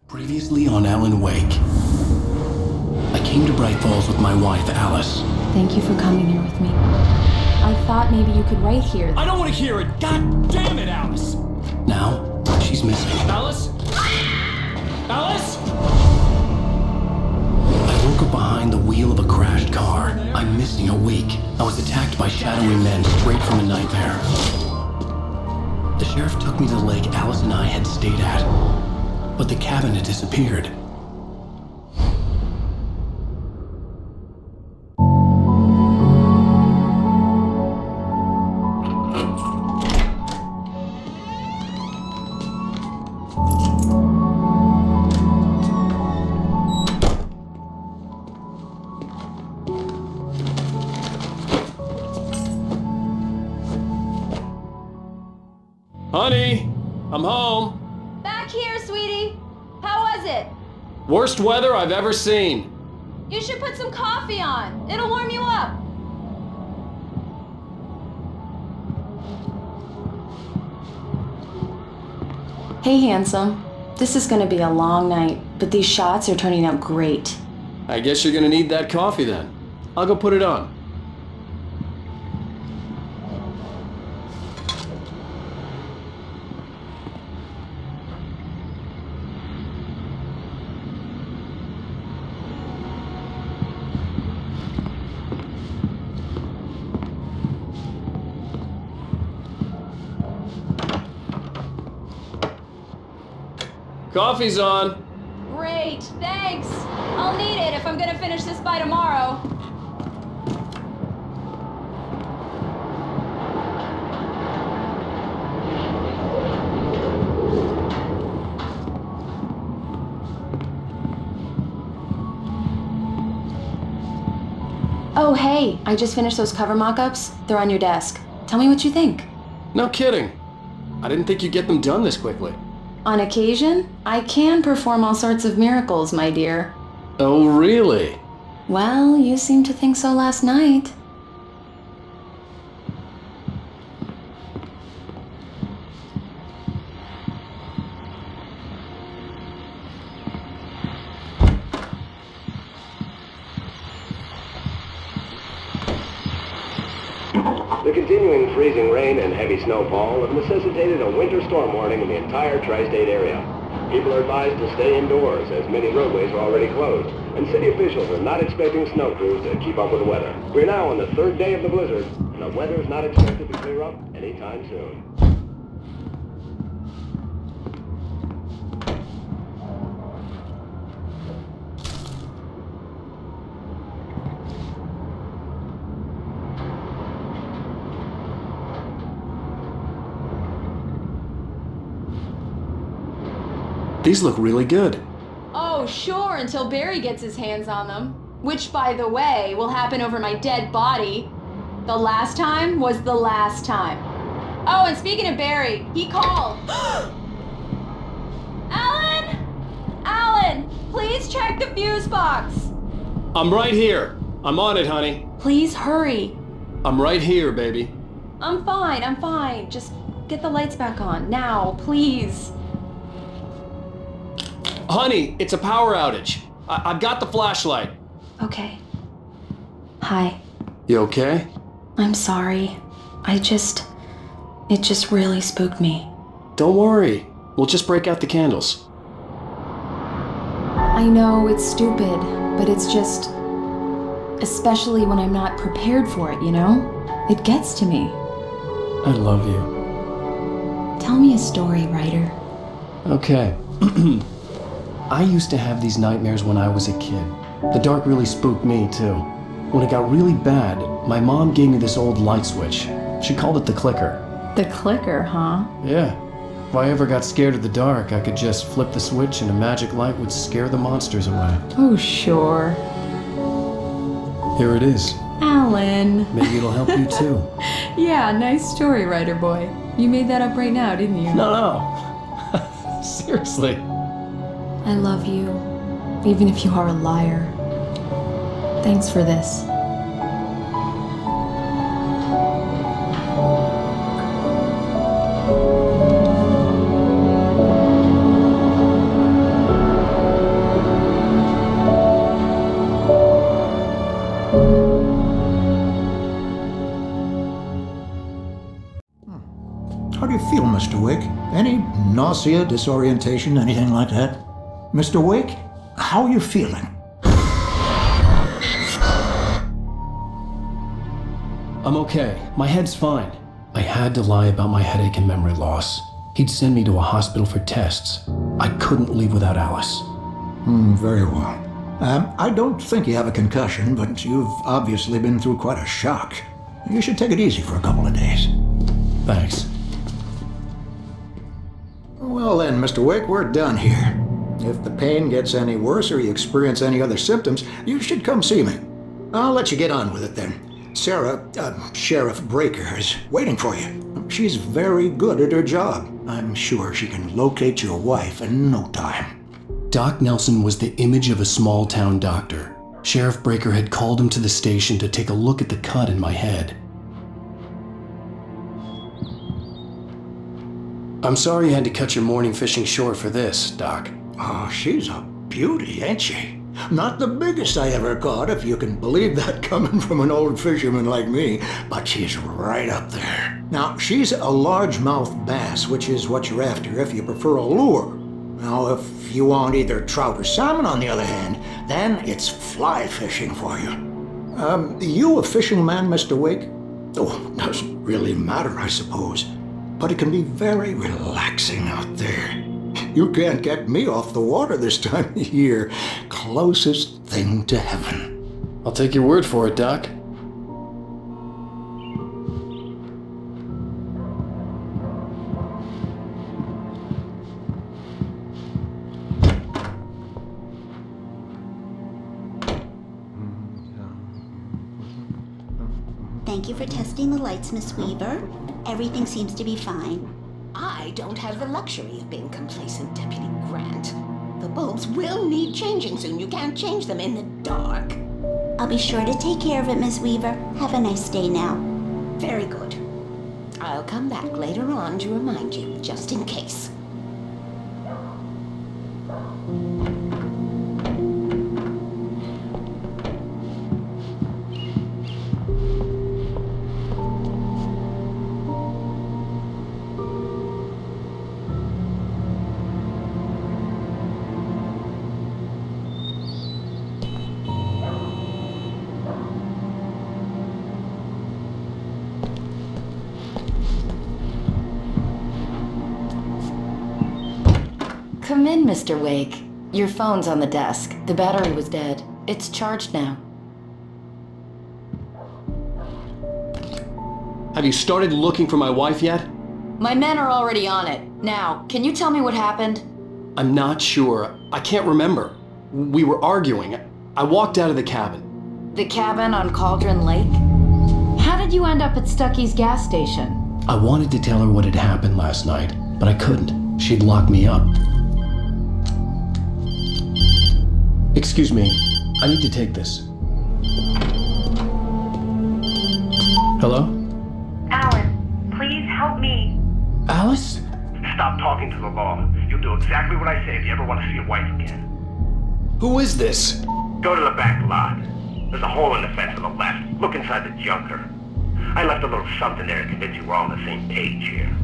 Previously on Alan Wake. I came to Bright Falls with my wife, Alice. Thank you for coming here with me. I thought maybe you could write here. I don't want to hear it! God damn it, Alice! Now, she's missing. Alice? Alice? I woke up behind the wheel of a crashed car. I'm missing a week. I was attacked by shadowy men straight from a nightmare. The sheriff took me to the lake Alice and I had stayed at, but the cabin had disappeared. Honey, I'm home. Back here, sweetie. How was it? Worst weather I've ever seen. You should put some coffee on. It'll warm you up. Hey, handsome. This is gonna be a long night, but these shots are turning out great. I guess you're gonna need that coffee then. I'll go put it on. Coffee's on. Great, thanks. I'll need it if I'm gonna finish this by tomorrow. Oh, hey, I just finished those cover mock-ups. They're on your desk. Tell me what you think. No kidding. I didn't think you'd get them done this quickly. On occasion, I can perform all sorts of miracles, my dear. Oh, really? Well, you seemed to think so last night. The continuing freezing rain and heavy snowfall have necessitated a winter storm warning in the entire tri-state area. People are advised to stay indoors as many roadways are already closed, and city officials are not expecting snow crews to keep up with the weather. We're now on the third day of the blizzard, and the weather is not expected to clear up anytime soon. These look really good. Oh, sure, until Barry gets his hands on them. Which, by the way, will happen over my dead body. The last time was the last time. Oh, and speaking of Barry, he called. Alan! Alan, please check the fuse box. I'm right here. I'm on it, honey. Please hurry. I'm right here, baby. I'm fine. Just get the lights back on. Now, please. Honey, it's a power outage. I've got the flashlight. Okay. Hi. You okay? I'm sorry. It just really spooked me. Don't worry. We'll just break out the candles. I know it's stupid, but it's just... especially when I'm not prepared for it, you know? It gets to me. I love you. Tell me a story, writer. Okay. I used to have these nightmares when I was a kid. The dark really spooked me, too. When it got really bad, my mom gave me this old light switch. She called it the clicker. The clicker, huh? Yeah. If I ever got scared of the dark, I could just flip the switch and a magic light would scare the monsters away. Oh, sure. Here it is. Alan. Maybe it'll help you, too. Yeah, nice story, writer boy. You made that up right now, didn't you? No. Seriously. I love you, even if you are a liar. Thanks for this. nausea, disorientation, anything like that? Mr. Wake, how are you feeling? I'm okay. My head's fine. I had to lie about my headache and memory loss. He'd send me to a hospital for tests. I couldn't leave without Alice. Very well. I don't think you have a concussion, but you've obviously been through quite a shock. You should take it easy for a couple of days. Thanks. Well then, Mr. Wake, we're done here. If the pain gets any worse or you experience any other symptoms, you should come see me. I'll let you get on with it then. Sarah, Sheriff Breaker, is waiting for you. She's very good at her job. I'm sure she can locate your wife in no time. Doc Nelson was the image of a small-town doctor. Sheriff Breaker had called him to the station to take a look at the cut in my head. I'm sorry you had to cut your morning fishing short for this, Doc. Oh, she's a beauty, ain't she? Not the biggest I ever caught, if you can believe that coming from an old fisherman like me, but she's right up there. Now, she's a largemouth bass, which is what you're after if you prefer a lure. Now, if you want either trout or salmon, on the other hand, then it's fly fishing for you. You a fishing man, Mr. Wake? Oh, doesn't really matter, I suppose. But it can be very relaxing out there. You can't get me off the water this time of year. Closest thing to heaven. I'll take your word for it, Doc. Thank you for testing the lights, Miss Weaver. Everything seems to be fine. I don't have the luxury of being complacent, Deputy Grant. The bulbs will need changing soon. You can't change them in the dark. I'll be sure to take care of it, Miss Weaver. Have a nice day now. Very good. I'll come back later on to remind you, just in case. Come in, Mr. Wake. Your phone's on the desk. The battery was dead. It's charged now. Have you started looking for my wife yet? My men are already on it. Now, can you tell me what happened? I'm not sure. I can't remember. We were arguing. I walked out of the cabin. The cabin on Cauldron Lake? How did you end up at Stucky's gas station? I wanted to tell her what had happened last night, but I couldn't. She'd locked me up. Excuse me, I need to take this. Hello? Alan, please help me. Alice? Stop talking to the law. You'll do exactly what I say if you ever want to see your wife again. Who is this? Go to the back lot. There's a hole in the fence on the left. Look inside the junker. I left a little something there to convince you we're all on the same page here.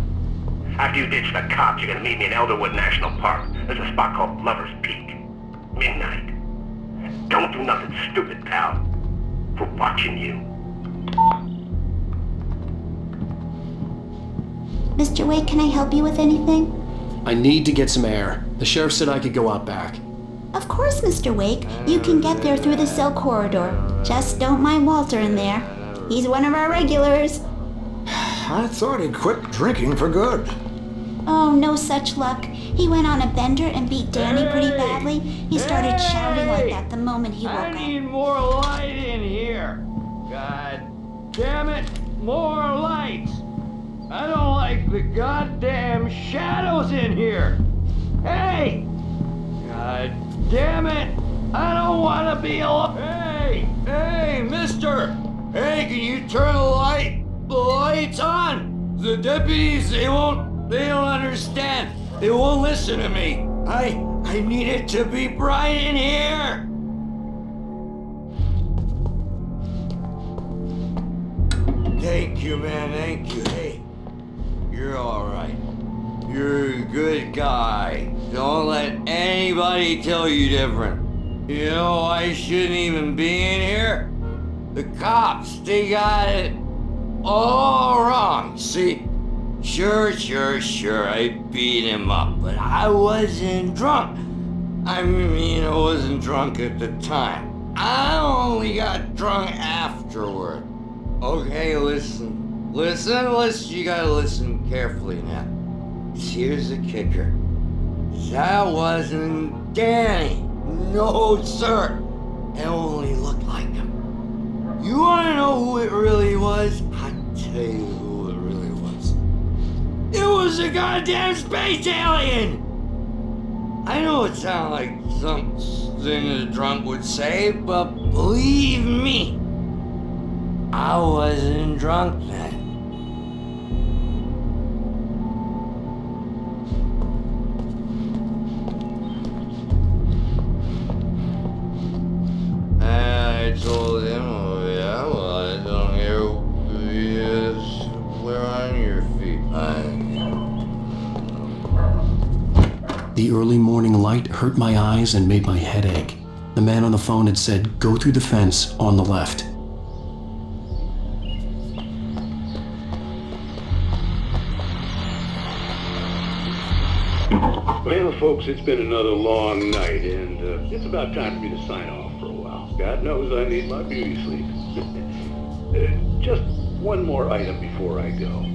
After you ditch the cops, you're gonna meet me in Elderwood National Park. There's a spot called Lover's Peak. Midnight. Don't do nothing stupid, pal. We're watching you. Mr. Wake, can I help you with anything? I need to get some air. The sheriff said I could go out back. Of course, Mr. Wake. You can get there through the cell corridor. Just don't mind Walter in there. He's one of our regulars. I thought he'd quit drinking for good. Oh, no such luck. He went on a bender and beat Danny pretty badly. He started shouting like that the moment he woke I up. need more light in here. God damn it, more lights. I don't like the goddamn shadows in here. Hey! God damn it! I don't want to be alone. Hey, mister! Hey, can you turn the lights on? The deputies, they don't understand. They won't listen to me. I need it to be bright in here. Thank you, man, thank you. Hey, you're all right. You're a good guy. Don't let anybody tell you different. You know I shouldn't even be in here? The cops, they got it all wrong, see? Sure, I beat him up, but I wasn't drunk. I wasn't drunk at the time. I only got drunk afterward. Okay, listen, you gotta listen carefully now. Here's the kicker. That wasn't Danny. No, sir. It only looked like him. You wanna know who it really was? I'll tell you who it really was. It was a goddamn space alien! I know it sounds like something a drunk would say, but believe me, I wasn't drunk then. I told him, oh yeah, well I don't hear you. Where on your feet? The early morning light hurt my eyes and made my head ache. The man on the phone had said, go through the fence on the left. Well, folks, it's been another long night, and it's about time for me to sign off for a while. God knows I need my beauty sleep. Just one more item before I go.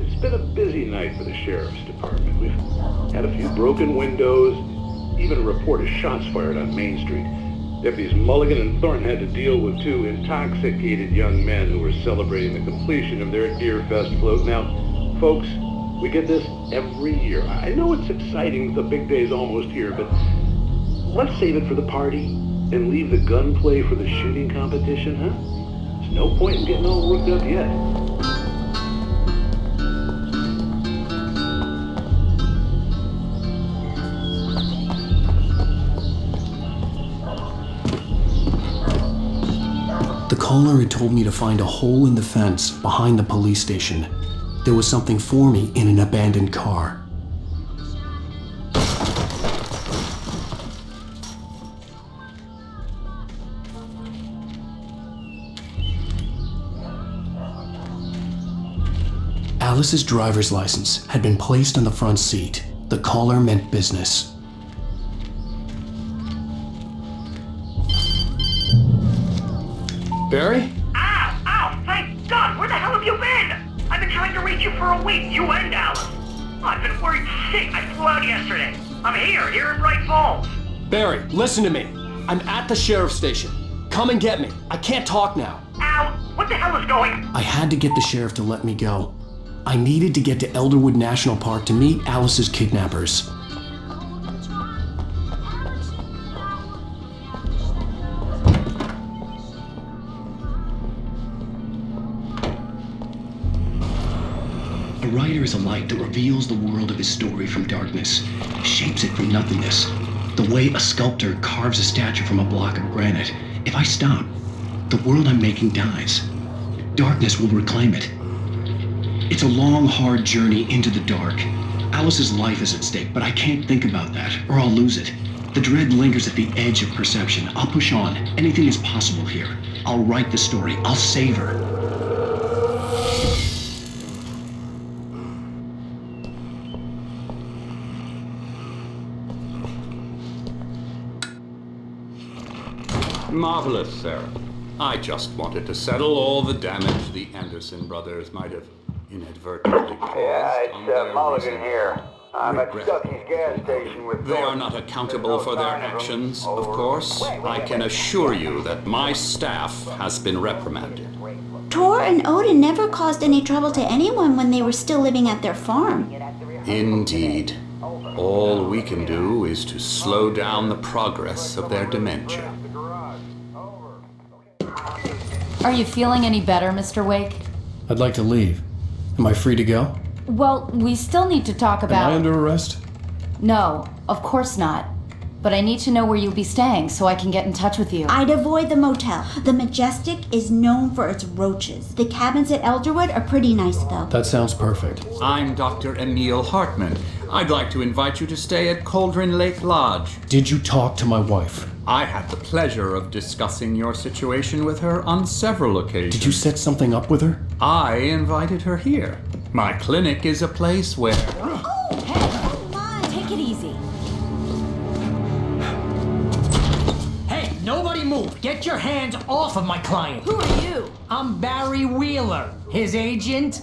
It's been a busy night for the sheriff's department. We've had a few broken windows, even a report of shots fired on Main Street. Deputies Mulligan and Thornton had to deal with two intoxicated young men who were celebrating the completion of their Deer Fest float. Now, folks, we get this every year. I know it's exciting, the big day's almost here, but let's save it for the party and leave the gunplay for the shooting competition, huh? There's no point in getting all worked up yet. The caller had told me to find a hole in the fence behind the police station. There was something for me in an abandoned car. Alice's driver's license had been placed on the front seat. The caller meant business. Barry? Ow! Thank God! Where the hell have you been? I've been trying to reach you for a week, you and Alice. I've been worried sick. I flew out yesterday. I'm here in Brightfalls. Barry, listen to me. I'm at the sheriff's station. Come and get me. I can't talk now. Ow! What the hell is going? I had to get the sheriff to let me go. I needed to get to Elderwood National Park to meet Alice's kidnappers. A writer is a light that reveals the world of his story from darkness, shapes it from nothingness. The way a sculptor carves a statue from a block of granite. If I stop, the world I'm making dies. Darkness will reclaim it. It's a long, hard journey into the dark. Alice's life is at stake, but I can't think about that, or I'll lose it. The dread lingers at the edge of perception. I'll push on. Anything is possible here. I'll write the story. I'll save her. Marvelous, Sarah. I just wanted to settle all the damage the Anderson brothers might have inadvertently caused. Yeah, on it's their Mulligan recent here. I'm at regrettable Stucky's gas station with They are Thornton. not accountable There's no for their sign of 'em. actions, of Over. course. I can assure you that my staff has been reprimanded. Tor and Odin never caused any trouble to anyone when they were still living at their farm. Indeed. All we can do is to slow down the progress of their dementia. Are you feeling any better, Mr. Wake? I'd like to leave. Am I free to go? Well, we still need to talk about... Am I under arrest? No, of course not. But I need to know where you'll be staying so I can get in touch with you. I'd avoid the motel. The Majestic is known for its roaches. The cabins at Elderwood are pretty nice, though. That sounds perfect. I'm Dr. Emil Hartman. I'd like to invite you to stay at Cauldron Lake Lodge. Did you talk to my wife? I had the pleasure of discussing your situation with her on several occasions. Did you set something up with her? I invited her here. My clinic is a place where... Oh, hey, come on, take it easy. Hey, nobody move! Get your hands off of my client! Who are you? I'm Barry Wheeler, his agent.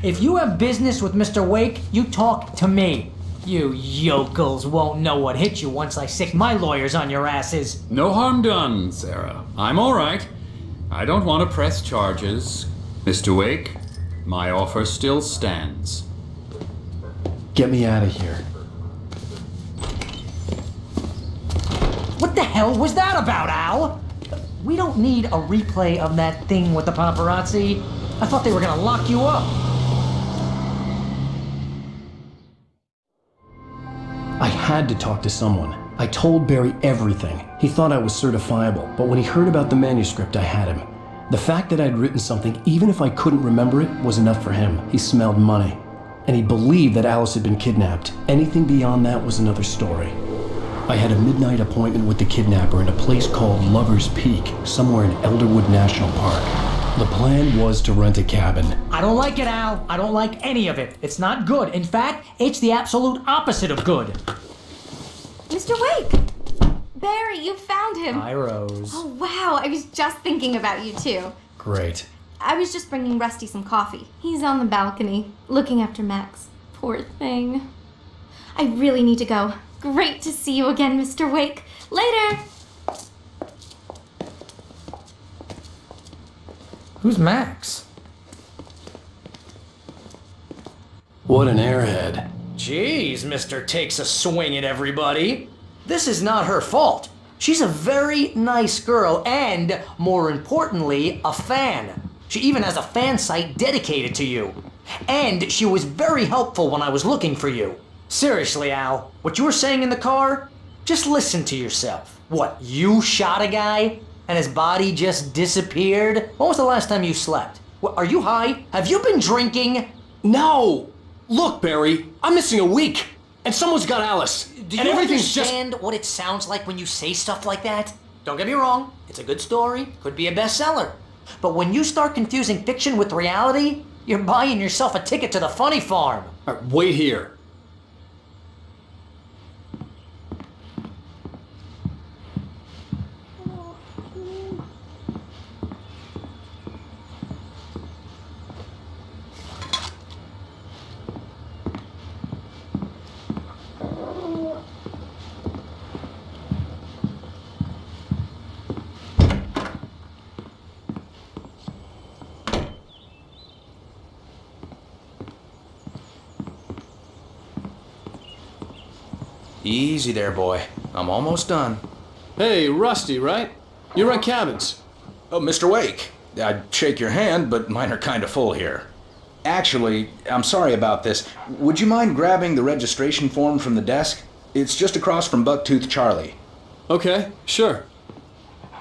If you have business with Mr. Wake, you talk to me. You yokels won't know what hit you once I sick my lawyers on your asses. No harm done, Sarah. I'm all right. I don't want to press charges. Mr. Wake, my offer still stands. Get me out of here. What the hell was that about, Al? We don't need a replay of that thing with the paparazzi. I thought they were gonna lock you up. I had to talk to someone. I told Barry everything. He thought I was certifiable, but when he heard about the manuscript, I had him. The fact that I'd written something, even if I couldn't remember it, was enough for him. He smelled money. And he believed that Alice had been kidnapped. Anything beyond that was another story. I had a midnight appointment with the kidnapper in a place called Lover's Peak, somewhere in Elderwood National Park. The plan was to rent a cabin. I don't like it, Al. I don't like any of it. It's not good. In fact, it's the absolute opposite of good. Mr. Wake! Barry, you found him. Hi, Rose. Oh, wow. I was just thinking about you, too. Great. I was just bringing Rusty some coffee. He's on the balcony, looking after Max. Poor thing. I really need to go. Great to see you again, Mr. Wake. Later! Who's Max? What an airhead. Jeez, Mr. Takes a swing at everybody. This is not her fault. She's a very nice girl and, more importantly, a fan. She even has a fan site dedicated to you. And she was very helpful when I was looking for you. Seriously, Al, what you were saying in the car? Just listen to yourself. What, you shot a guy and his body just disappeared? When was the last time you slept? What, are you high? Have you been drinking? No! Look, Barry, I'm missing a week, and someone's got Alice. Do and you everything's understand what it sounds like when you say stuff like that? Don't get me wrong, it's a good story, could be a bestseller. But when you start confusing fiction with reality, you're buying yourself a ticket to the funny farm. All right, wait here. Easy there, boy. I'm almost done. Hey, Rusty, right? You rent cabins. Oh, Mr. Wake. I'd shake your hand, but mine are kind of full here. Actually, I'm sorry about this. Would you mind grabbing the registration form from the desk? It's just across from Bucktooth Charlie. Okay, sure.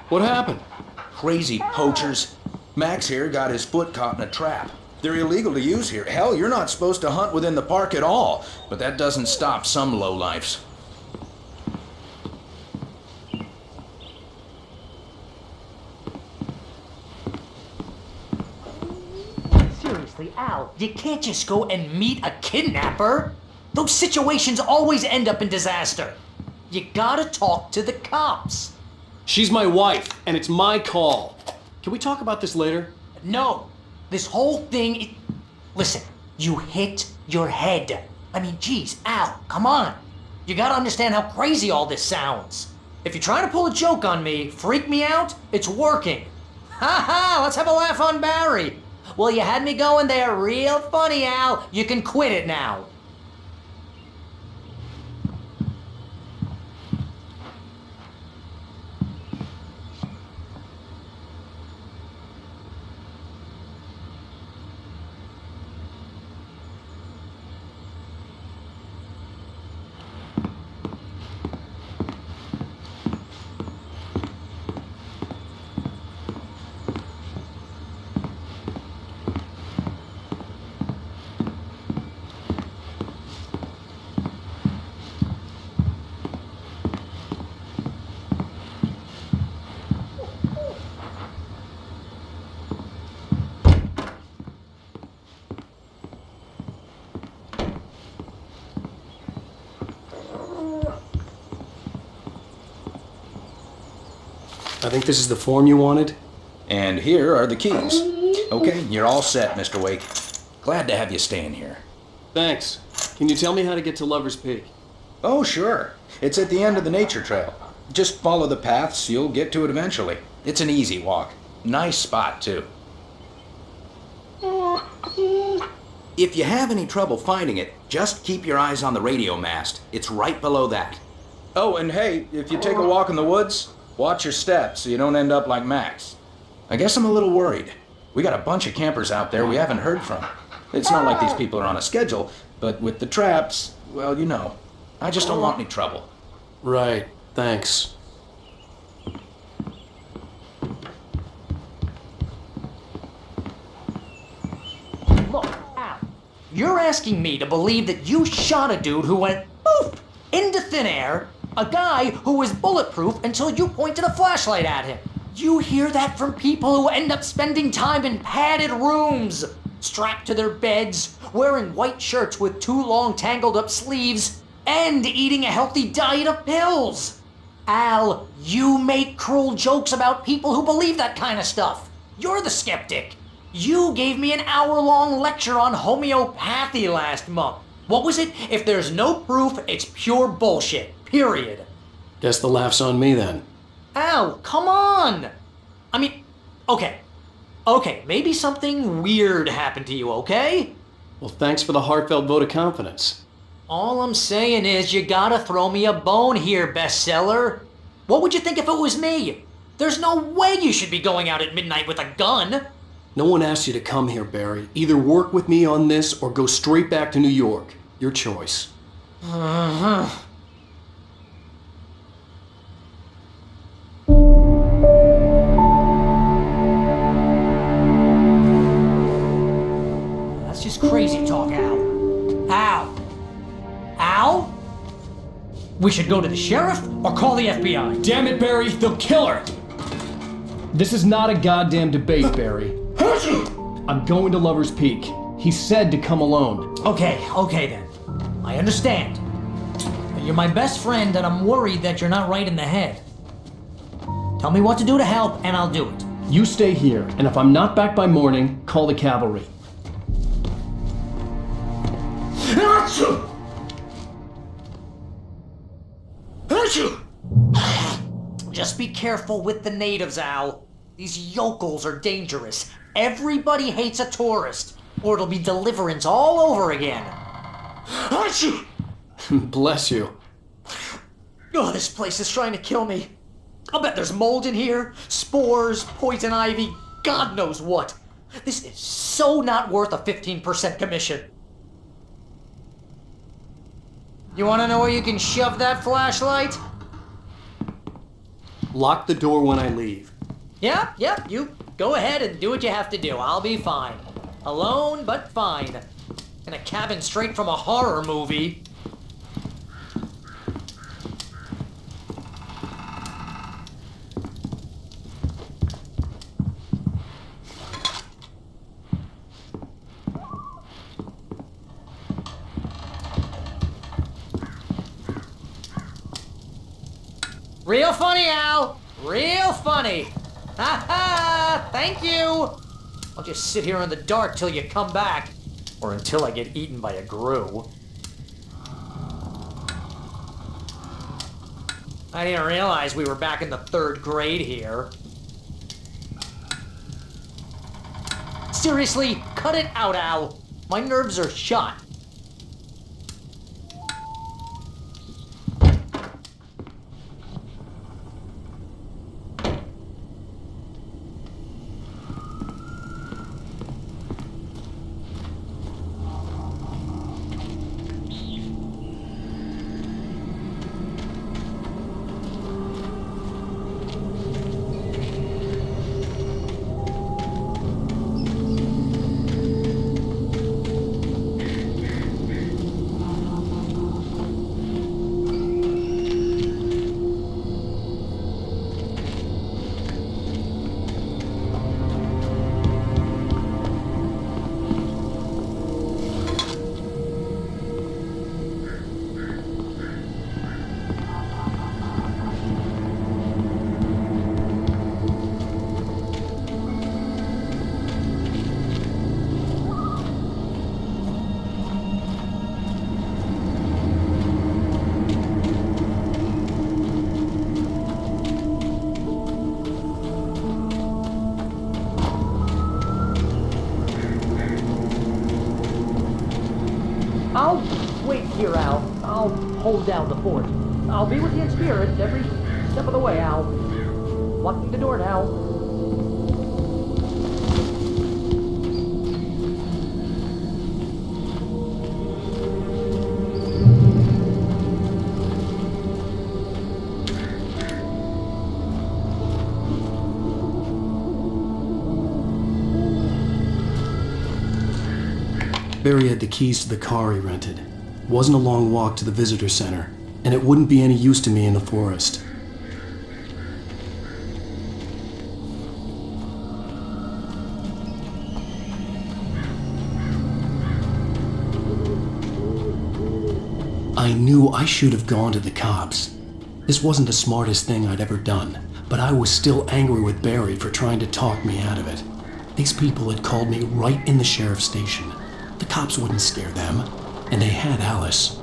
What happened? Crazy poachers. Max here got his foot caught in a trap. They're illegal to use here. Hell, you're not supposed to hunt within the park at all. But that doesn't stop some lowlifes. Seriously, Al, you can't just go and meet a kidnapper. Those situations always end up in disaster. You gotta talk to the cops. She's my wife, and it's my call. Can we talk about this later? No, this whole thing, listen, you hit your head. I mean, geez, Al, come on. You gotta understand how crazy all this sounds. If you're trying to pull a joke on me, freak me out, it's working. Ha ha, let's have a laugh on Barry. Well, you had me going there real funny, Al. You can quit it now. I think this is the form you wanted. And here are the keys. Okay, you're all set, Mr. Wake. Glad to have you staying here. Thanks. Can you tell me how to get to Lover's Peak? Oh, sure. It's at the end of the nature trail. Just follow the paths, you'll get to it eventually. It's an easy walk. Nice spot, too. If you have any trouble finding it, just keep your eyes on the radio mast. It's right below that. Oh, and hey, if you take a walk in the woods, watch your steps so you don't end up like Max. I guess I'm a little worried. We got a bunch of campers out there we haven't heard from. It's not like these people are on a schedule, but with the traps, well, you know. I just don't want any trouble. Right, thanks. Look, Al, you're asking me to believe that you shot a dude who went poof into thin air, a guy who was bulletproof until you pointed a flashlight at him. You hear that from people who end up spending time in padded rooms, strapped to their beds, wearing white shirts with too long tangled up sleeves, and eating a healthy diet of pills. Al, you make cruel jokes about people who believe that kind of stuff. You're the skeptic. You gave me an hour-long lecture on homeopathy last month. What was it? If there's no proof, it's pure bullshit. Period. Guess the laugh's on me then. Al, come on! I mean, okay, maybe something weird happened to you, okay? Well, thanks for the heartfelt vote of confidence. All I'm saying is you gotta throw me a bone here, bestseller. What would you think if it was me? There's no way you should be going out at midnight with a gun. No one asked you to come here, Barry. Either work with me on this or go straight back to New York. Your choice. That's just crazy talk, Al. Al? We should go to the sheriff or call the FBI? Damn it, Barry, they'll kill her! This is not a goddamn debate, Barry. I'm going to Lover's Peak. He said to come alone. Okay then. I understand. You're my best friend and I'm worried that you're not right in the head. Tell me what to do to help and I'll do it. You stay here, and if I'm not back by morning, call the cavalry. Just be careful with the natives, Al. These yokels are dangerous. Everybody hates a tourist, or it'll be Deliverance all over again. Bless you. Oh, this place is trying to kill me. I'll bet there's mold in here, spores, poison ivy, God knows what. This is so not worth a 15% commission. You want to know where you can shove that flashlight? Lock the door when I leave. Yep, you go ahead and do what you have to do. I'll be fine. Alone, but fine. In a cabin straight from a horror movie. Real funny, Al. Real funny. Ha ha! Thank you! I'll just sit here in the dark till you come back. Or until I get eaten by a 𝗥𝗱𝗄. I didn't realize we were back in the 3rd grade here. Seriously, cut it out, Al. My nerves are shot. hold down the fort. I'll be with you in spirit every step of the way, Al. Locking the door now. Barry had the keys to the car he rented. It wasn't a long walk to the visitor center, and it wouldn't be any use to me in the forest. I knew I should have gone to the cops. This wasn't the smartest thing I'd ever done, but I was still angry with Barry for trying to talk me out of it. These people had called me right in the sheriff's station. The cops wouldn't scare them, and they had Alice.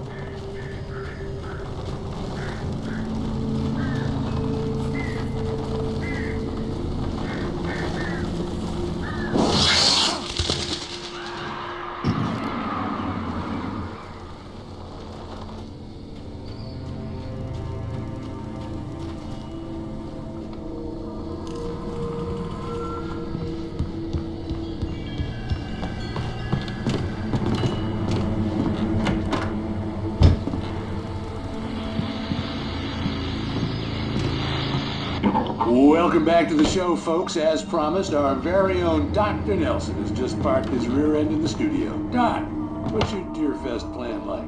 Welcome back to the show, folks. As promised, our very own Dr. Nelson has just parked his rear end in the studio. Doc, what's your Deerfest plan like?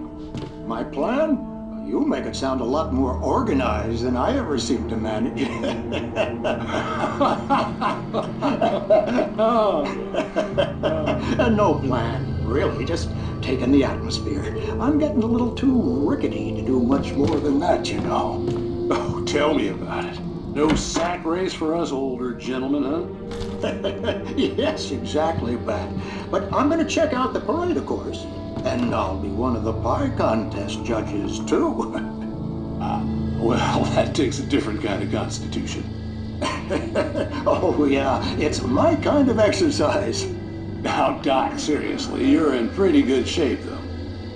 My plan? You make it sound a lot more organized than I ever seem to manage. No plan, really, just taking the atmosphere. I'm getting a little too rickety to do much more than that, you know. Oh, tell me about it. No sack race for us older gentlemen, huh? Yes, exactly, Pat. But I'm going to check out the parade, of course. And I'll be one of the pie contest judges, too. Well, that takes a different kind of constitution. Oh, yeah, it's my kind of exercise. Now, Doc, seriously, you're in pretty good shape, though.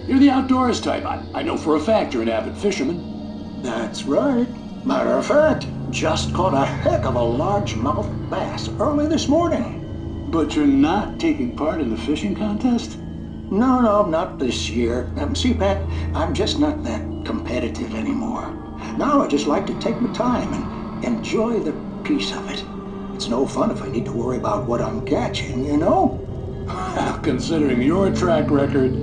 You're the outdoors type. I know for a fact you're an avid fisherman. That's right. Matter of fact, just caught a heck of a largemouth bass early this morning. But you're not taking part in the fishing contest? No, not this year. See, Pat, I'm just not that competitive anymore. Now I just like to take my time and enjoy the peace of it. It's no fun if I need to worry about what I'm catching, you know? Considering your track record,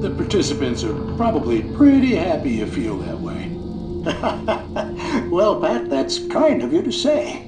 the participants are probably pretty happy you feel that way. Well, Pat, that's kind of you to say.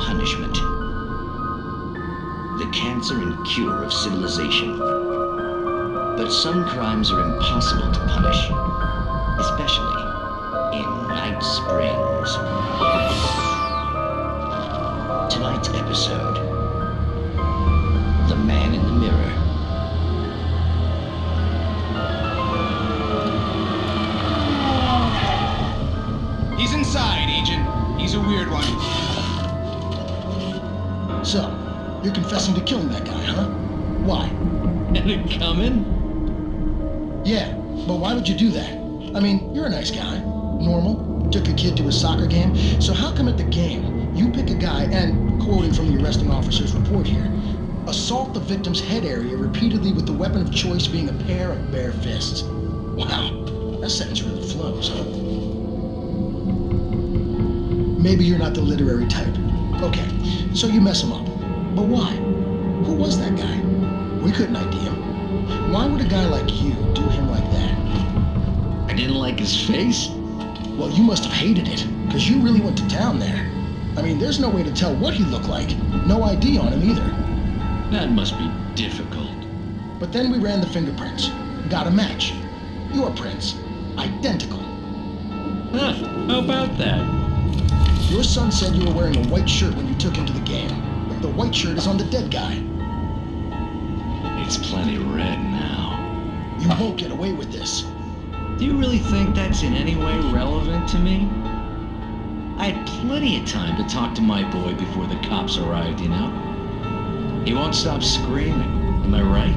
Punishment. The cancer and cure of civilization. But some crimes are impossible to punish. especially in Night Springs. Tonight's episode, The Man in the Mirror. He's inside, Agent. He's a weird one. So, you're confessing to killing that guy, huh? Why? And it coming? Yeah, but why would you do that? I mean, you're a nice guy. Normal. Took a kid to a soccer game. So how come at the game, you pick a guy and, quoting from the arresting officer's report here, assault the victim's head area repeatedly with the weapon of choice being a pair of bare fists? Wow, that sentence really flows, huh? Maybe you're not the literary type. Okay, so you mess him up. But why? Who was that guy? We couldn't ID him. Why would a guy like you do him like that? I didn't like his face? Well, you must have hated it, because you really went to town there. I mean, there's no way to tell what he looked like. No ID on him either. That must be difficult. But then we ran the fingerprints. Got a match. Your prints. Identical. Huh, how about that? Your son said you were wearing a white shirt when you took him to the game. But the white shirt is on the dead guy. It's plenty red now. You won't get away with this. Do you really think that's in any way relevant to me? I had plenty of time to talk to my boy before the cops arrived, you know? He won't stop screaming, am I right?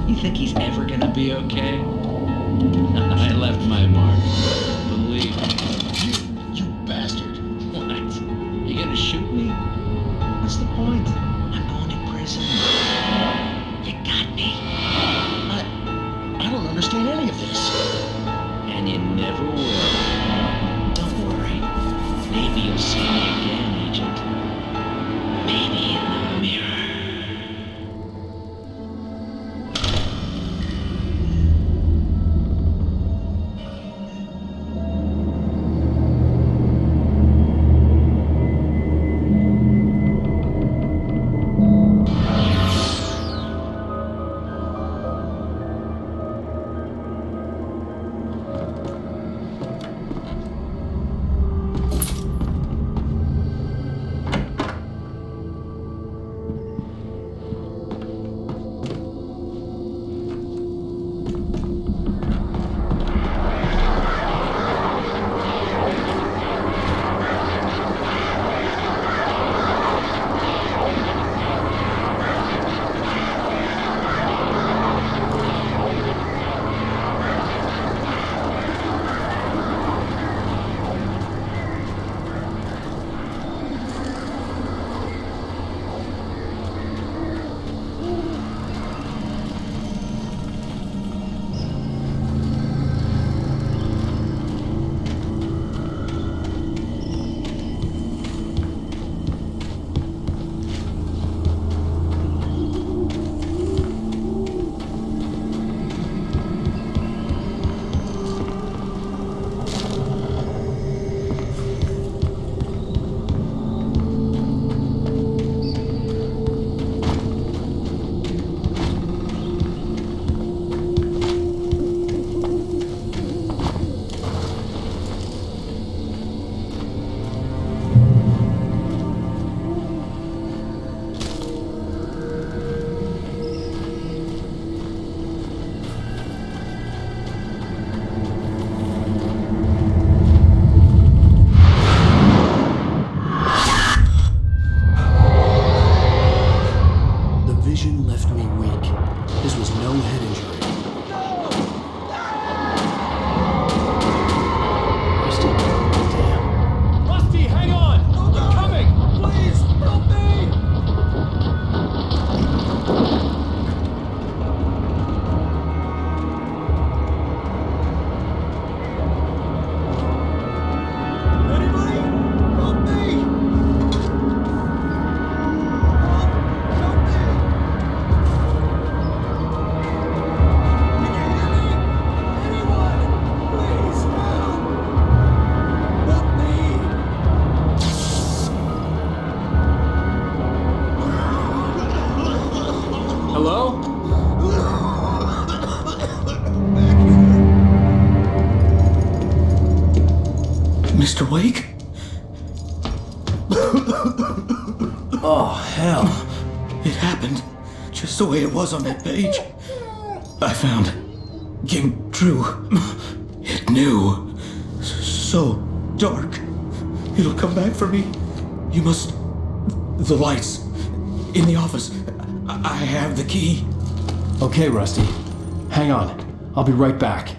You think he's ever gonna be okay? I left my mark, believe me. You bastard. What? You gonna shoot me? What's the point? I'm going to prison. You got me. I don't understand any of this. And you never will. Don't worry. Maybe you'll see me again, Agent. Maybe in the mirror. Mr. Wake? Oh, hell. It happened just the way it was on that page. I found came true. It knew. So dark. It'll come back for me. You must... The lights. In the office. I have the key. Okay, Rusty. Hang on. I'll be right back.